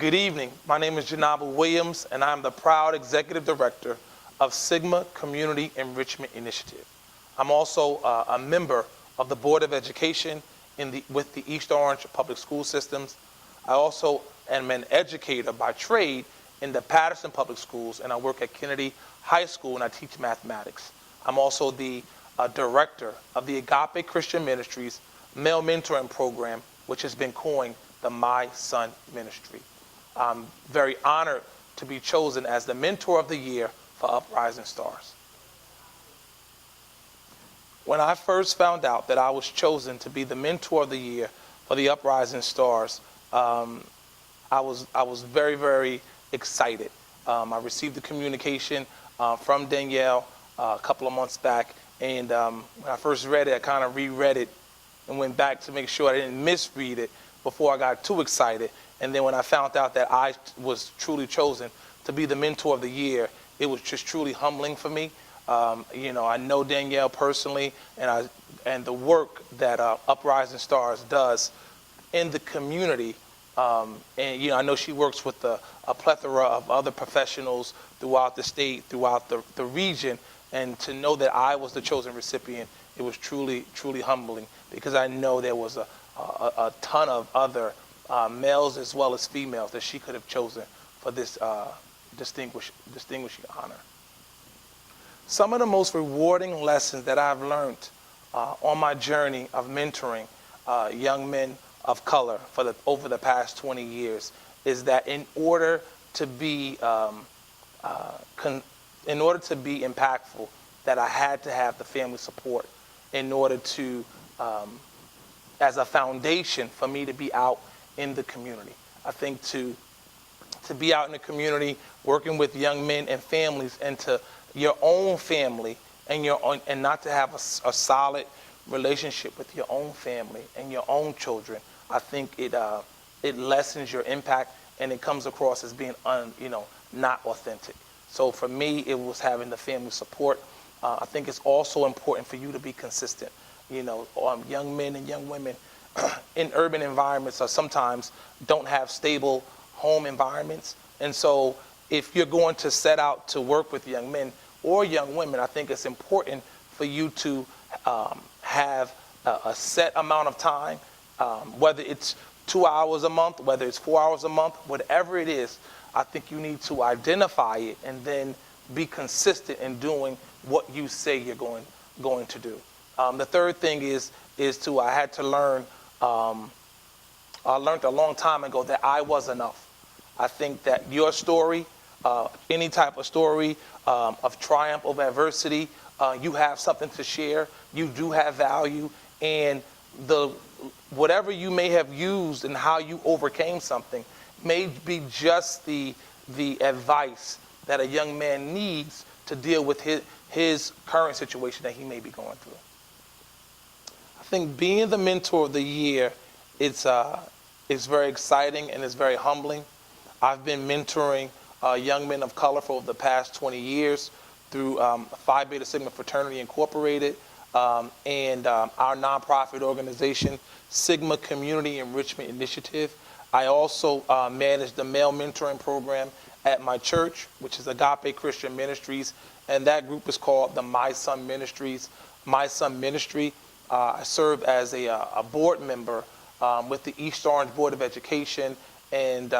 Good evening. My name is Jenabu Williams, and I'm the proud executive director of Sigma Community Enrichment Initiative. I'm also a member of the Board of Education with the East Orange Public School Systems. I also am an educator by trade in the Patterson Public Schools, and I work at Kennedy High School, and I teach mathematics. I'm also the director of the Agape Christian Ministries Male Mentoring Program, which has been coined the My Son Ministry. I'm very honored to be chosen as the Mentor of the Year for Uprising Stars. When I first found out that I was chosen to be the Mentor of the Year for the Uprising Stars, I was very, very excited. I received the communication from Danielle a couple of months back, and when I first read it, I kind of reread it and went back to make sure I didn't misread it before I got too excited. And then when I found out that I was truly chosen to be the Mentor of the Year, it was just truly humbling for me. I know Danielle personally, and the work that Uprising Stars does in the community. I know she works with a plethora of other professionals throughout the state, throughout the region, and to know that I was the chosen recipient, it was truly, truly humbling, because I know there was a ton of other males as well as females that she could have chosen for this distinguishing honor. Some of the most rewarding lessons that I've learned on my journey of mentoring young men of color over the past 20 years is that in order to be impactful, that I had to have the family support in order to, as a foundation for me to be out in the community. I think to be out in the community, working with young men and families, and to your own family and not to have a solid relationship with your own family and your own children, I think it lessens your impact, and it comes across as being not authentic. So for me, it was having the family support. I think it's also important for you to be consistent. Young men and young women in urban environments sometimes don't have stable home environments. And so if you're going to set out to work with young men or young women, I think it's important for you to have a set amount of time, whether it's 2 hours a month, whether it's 4 hours a month, whatever it is. I think you need to identify it and then be consistent in doing what you say you're going to do. The third thing is I had to learn. I learned a long time ago that I was enough. I think that your story, any type of story of triumph over adversity, you have something to share. You do have value, and whatever you may have used and how you overcame something may be just the advice that a young man needs to deal with his current situation that he may be going through. I think being the Mentor of the Year, it's very exciting and it's very humbling. I've been mentoring young men of color for over the past 20 years through Phi Beta Sigma Fraternity Incorporated and our nonprofit organization, Sigma Community Enrichment Initiative. I also manage the male mentoring program at my church, which is Agape Christian Ministries, and that group is called the My Son Ministries. My Son Ministry. I serve as a board member with the East Orange Board of Education, and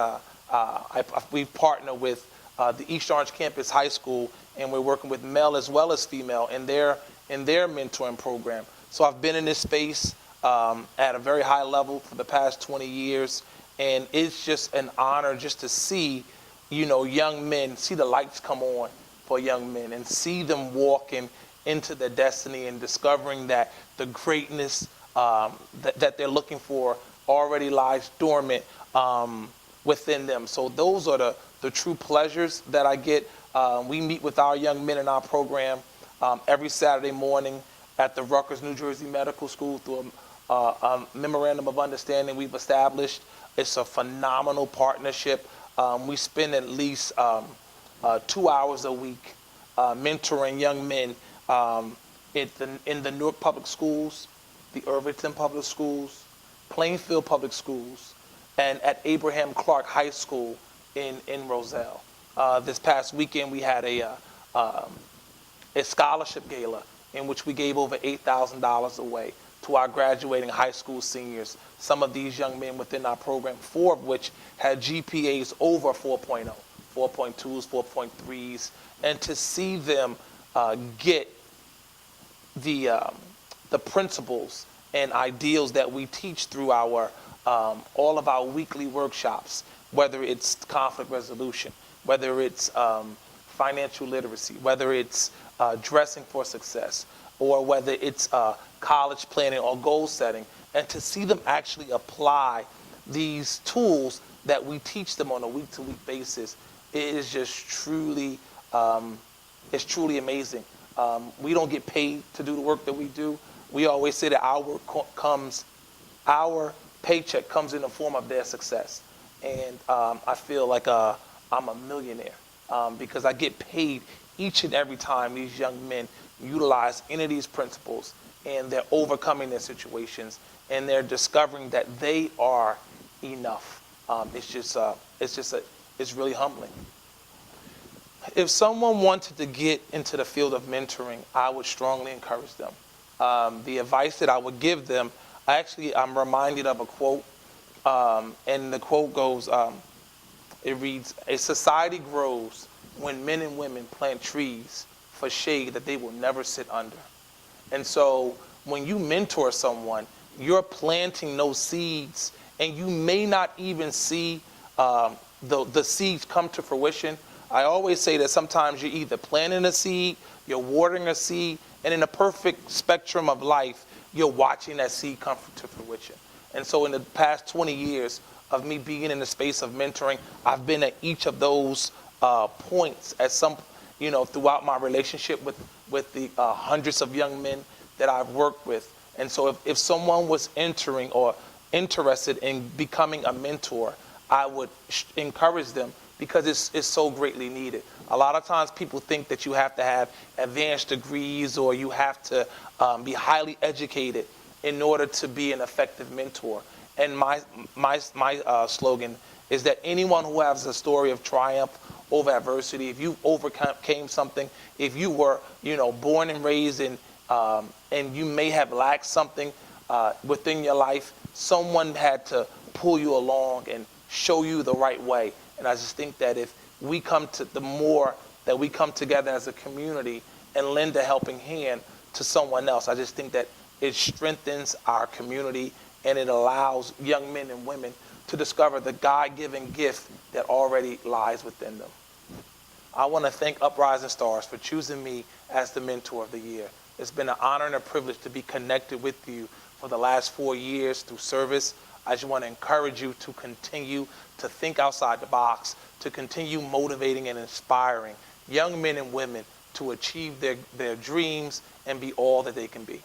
we partner with the East Orange Campus High School, and we're working with male as well as female in their mentoring program. So I've been in this space at a very high level for the past 20 years, and it's just an honor just to see, young men, see the lights come on for young men and see them walking into their destiny and discovering that the greatness that they're looking for already lies dormant within them. So those are the true pleasures that I get. We meet with our young men in our program every Saturday morning at the Rutgers, New Jersey Medical School through a memorandum of understanding we've established. It's a phenomenal partnership. We spend at least 2 hours a week mentoring young men in the Newark Public Schools, the Irvington Public Schools, Plainfield Public Schools, and at Abraham Clark High School in Roselle. This past weekend, we had a scholarship gala in which we gave over $8,000 away to our graduating high school seniors. Some of these young men within our program, 4 of which had GPAs over 4.0, 4.2s, 4.3s, and to see them get the principles and ideals that we teach through our all of our weekly workshops, whether it's conflict resolution, whether it's financial literacy, whether it's dressing for success, or whether it's college planning or goal setting, and to see them actually apply these tools that we teach them on a week-to-week basis, it is just truly, it's truly amazing. We don't get paid to do the work that we do. We always say that our paycheck comes in the form of their success. And I feel like I'm a millionaire because I get paid each and every time these young men utilize any of these principles, and they're overcoming their situations, and they're discovering that they are enough. It's really humbling. If someone wanted to get into the field of mentoring, I would strongly encourage them. The advice that I would give them, I'm reminded of a quote, and the quote goes, it reads, "A society grows when men and women plant trees for shade that they will never sit under." And so when you mentor someone, you're planting those seeds, and you may not even see the seeds come to fruition. I always say that sometimes you're either planting a seed, you're watering a seed, and in a perfect spectrum of life, you're watching that seed come to fruition. And so in the past 20 years of me being in the space of mentoring, I've been at each of those points at some, throughout my relationship with the hundreds of young men that I've worked with. And so if someone was entering or interested in becoming a mentor, I would encourage them, because it's so greatly needed. A lot of times people think that you have to have advanced degrees or you have to be highly educated in order to be an effective mentor. And my slogan is that anyone who has a story of triumph over adversity, if you overcame something, if you were, born and raised in, and you may have lacked something within your life, someone had to pull you along and show you the right way. And I just think that if we the more that we come together as a community and lend a helping hand to someone else, I just think that it strengthens our community, and it allows young men and women to discover the God-given gift that already lies within them. I want to thank Uprising Stars for choosing me as the Mentor of the Year. It's been an honor and a privilege to be connected with you for the last 4 years through service. I just want to encourage you to continue to think outside the box, to continue motivating and inspiring young men and women to achieve their dreams and be all that they can be.